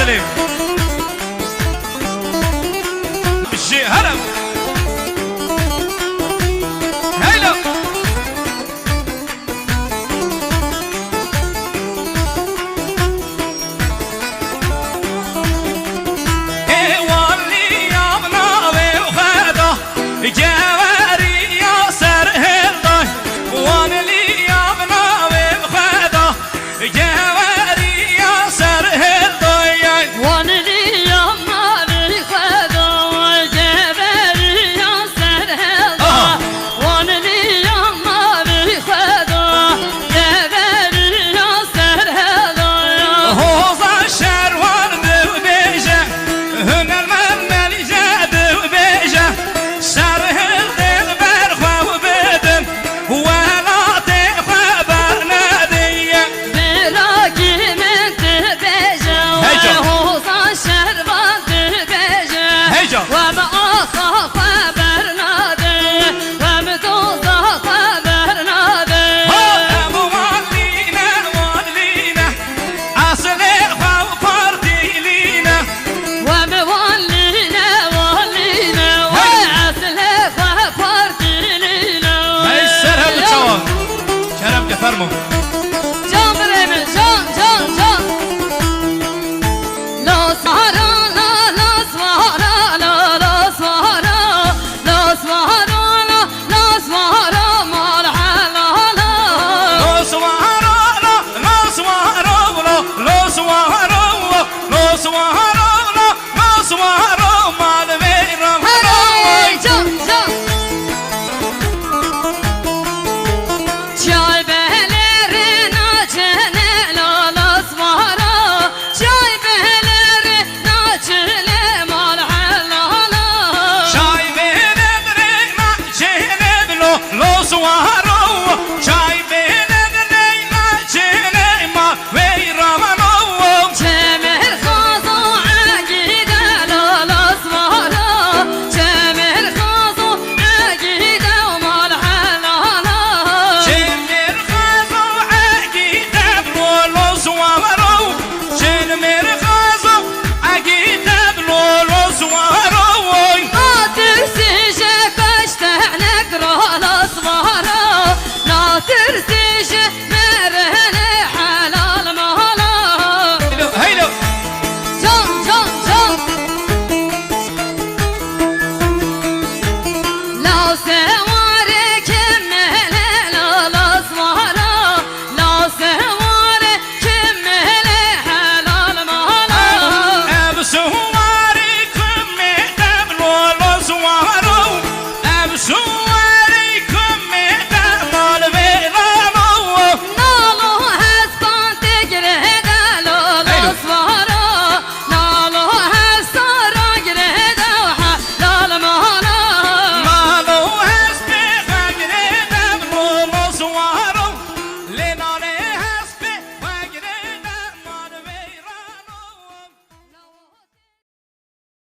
سليم بشي هرب هيلا واللي يا بناوي وخدا جواري يا سر هلضاي واللي يا بناوي وخدا جواري يا سر هلضاي واللي يا بناوي وخدا جواري يا سر هلضاي واللي يا بناوي وخدا جواري يا سر هلضاي هو الشر ورد وبيجه هنا الممل جاد وبيجه سر هلضي برخوه وبدم ولا تخوى بناديه بلاقي من تبيجه وهو الشر ورد بيجه هيجا وبأخاف برنادي وبتوضح برنادي واللينا واللينا أصلي خوفرتي لينا ومولينا ولينا وعسل ففرتي لينا هاي السر هل بتشوف شرم كفرمو جان بريمن جان لا سهرة لا سهرة لا سهرة لا سهرة لا سهرة ما الحلا لو سوارو لو سوارو لو سوارو لو سوارو لو سوارو ما لبيرم هاي جان Çay behelerine çene la svara Çay behelerine çene mal halala شاي بين درينا جينا لو سوارو شاي بين درينا جينا ما ويرمانو Çemir kazı agide la svara Çemir kazı agide mal halala شمر خازو عقيدة بلولو سوارو شمر خازو عقيدة بلولو سوارو Natırsıcı kaç tane kral asvara Natırsıcı merhene